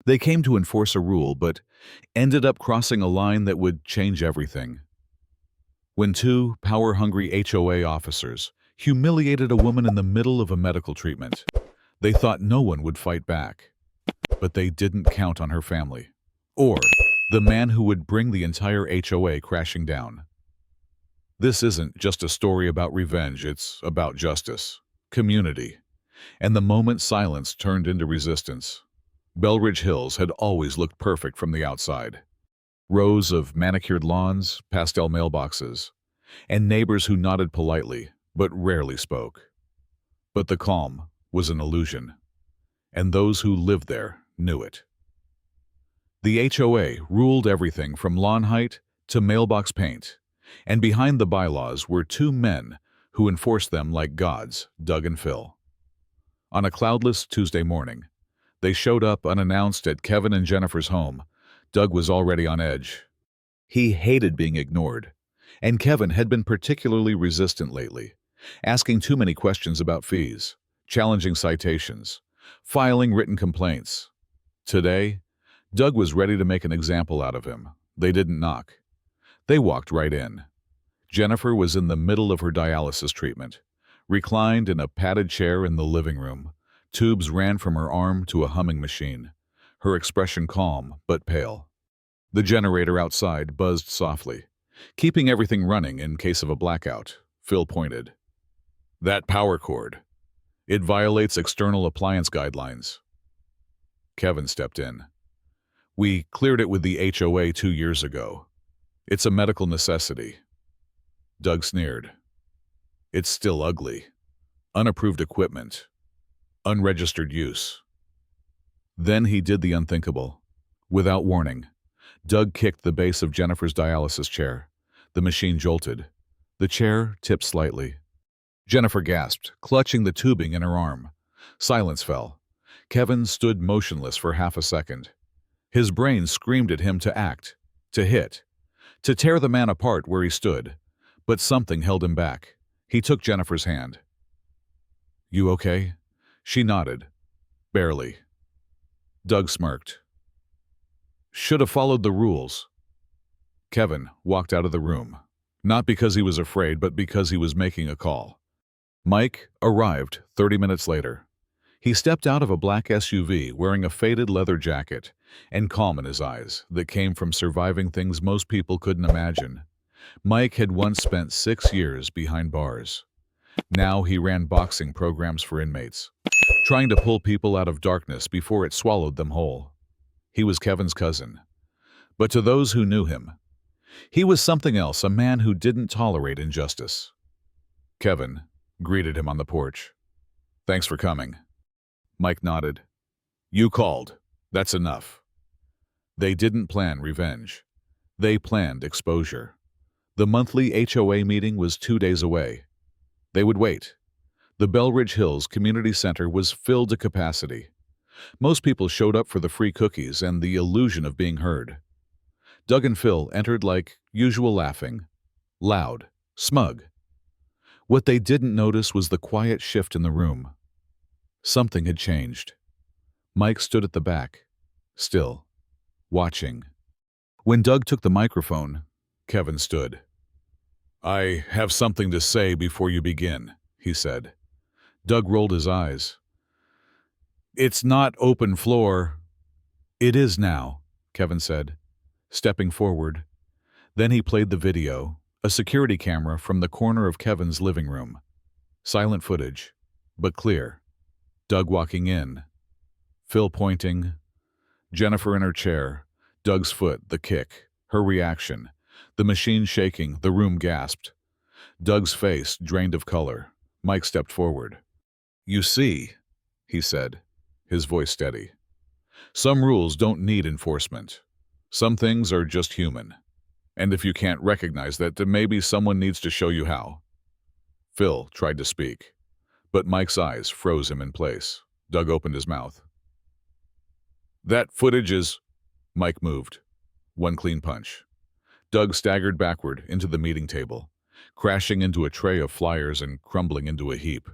They came to enforce a rule, but ended up crossing a line that would change everything. When two power-hungry HOA officers humiliated a woman in the middle of a medical treatment, they thought no one would fight back. But they didn't count on her family, or the man who would bring the entire HOA crashing down. This isn't just a story about revenge, it's about justice, community, and the moment silence turned into resistance. Belridge Hills had always looked perfect from the outside. Rows of manicured lawns, pastel mailboxes, and neighbors who nodded politely but rarely spoke. But the calm was an illusion, and those who lived there knew it. The HOA ruled everything from lawn height to mailbox paint, and behind the bylaws were two men who enforced them like gods, Doug and Phil. On a cloudless Tuesday morning, they showed up unannounced at Kevin and Jennifer's home. Doug was already on edge. He hated being ignored, and Kevin had been particularly resistant lately, asking too many questions about fees, challenging citations, filing written complaints. Today, Doug was ready to make an example out of him. They didn't knock. They walked right in. Jennifer was in the middle of her dialysis treatment, reclined in a padded chair in the living room. Tubes ran from her arm to a humming machine, her expression calm but pale. The generator outside buzzed softly, keeping everything running in case of a blackout. Phil pointed. That power cord. It violates external appliance guidelines. Kevin stepped in. We cleared it with the HOA 2 years ago. It's a medical necessity. Doug sneered. It's still ugly. Unapproved equipment. Unregistered use. Then he did the unthinkable. Without warning, Doug kicked the base of Jennifer's dialysis chair. The machine jolted. The chair tipped slightly. Jennifer gasped, clutching the tubing in her arm. Silence fell. Kevin stood motionless for half a second. His brain screamed at him to act, to hit, to tear the man apart where he stood. But something held him back. He took Jennifer's hand. You okay? She nodded. Barely. Doug smirked. Should have followed the rules. Kevin walked out of the room, not because he was afraid, but because he was making a call. Mike arrived 30 minutes later. He stepped out of a black SUV wearing a faded leather jacket and calm in his eyes that came from surviving things most people couldn't imagine. Mike had once spent 6 years behind bars. Now he ran boxing programs for inmates, trying to pull people out of darkness before it swallowed them whole. He was Kevin's cousin. But to those who knew him, he was something else, a man who didn't tolerate injustice. Kevin greeted him on the porch. Thanks for coming. Mike nodded. You called. That's enough. They didn't plan revenge. They planned exposure. The monthly HOA meeting was 2 days away. They would wait. The Belridge Hills Community Center was filled to capacity. Most people showed up for the free cookies and the illusion of being heard. Doug and Phil entered like usual, laughing, loud, smug. What they didn't notice was the quiet shift in the room. Something had changed. Mike stood at the back, still, watching. When Doug took the microphone, Kevin stood. I have something to say before you begin, he said. Doug rolled his eyes. It's not open floor. It is now, Kevin said, stepping forward. Then he played the video, a security camera from the corner of Kevin's living room. Silent footage, but clear. Doug walking in, Phil pointing, Jennifer in her chair, Doug's foot, the kick, her reaction, the machine shaking, the room gasped. Doug's face drained of color. Mike stepped forward. You see, he said, his voice steady. Some rules don't need enforcement. Some things are just human. And if you can't recognize that, then maybe someone needs to show you how. Phil tried to speak, but Mike's eyes froze him in place. Doug opened his mouth. That footage is... Mike moved. One clean punch. Doug staggered backward into the meeting table, crashing into a tray of flyers and crumbling into a heap.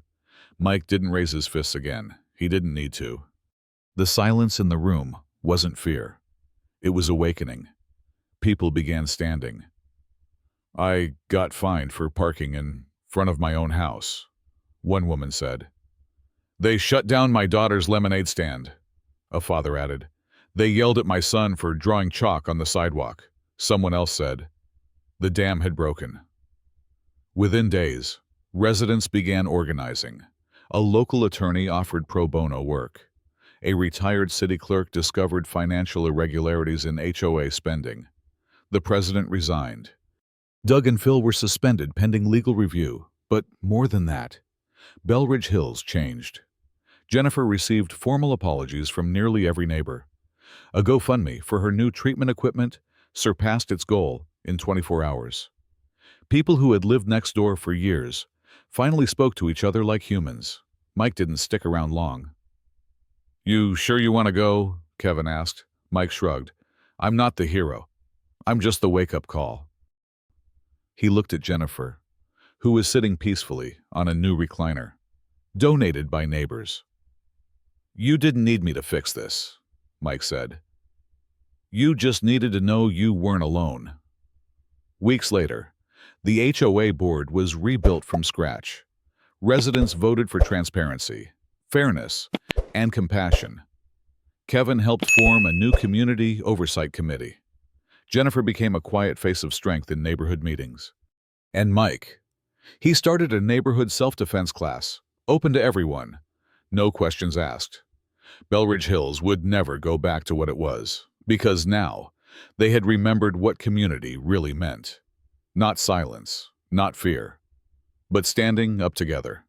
Mike didn't raise his fists again. He didn't need to. The silence in the room wasn't fear. It was awakening. People began standing. "I got fined for parking in front of my own house," one woman said. "They shut down my daughter's lemonade stand," a father added. "They yelled at my son for drawing chalk on the sidewalk," someone else said. The dam had broken. Within days, residents began organizing. A local attorney offered pro bono work. A retired city clerk discovered financial irregularities in HOA spending. The president resigned. Doug and Phil were suspended pending legal review, but more than that, Belridge Hills changed. Jennifer received formal apologies from nearly every neighbor. A GoFundMe for her new treatment equipment surpassed its goal in 24 hours. People who had lived next door for years finally spoke to each other like humans. Mike didn't stick around long. "You sure you want to go?" Kevin asked. Mike shrugged. "I'm not the hero. I'm just the wake-up call." He looked at Jennifer, who was sitting peacefully on a new recliner, donated by neighbors. "You didn't need me to fix this," Mike said. "You just needed to know you weren't alone." Weeks later, the HOA board was rebuilt from scratch. Residents voted for transparency, fairness, and compassion. Kevin helped form a new community oversight committee. Jennifer became a quiet face of strength in neighborhood meetings. And Mike, he started a neighborhood self-defense class, open to everyone, no questions asked. Belridge Hills would never go back to what it was, because now they had remembered what community really meant. Not silence, not fear, but standing up together.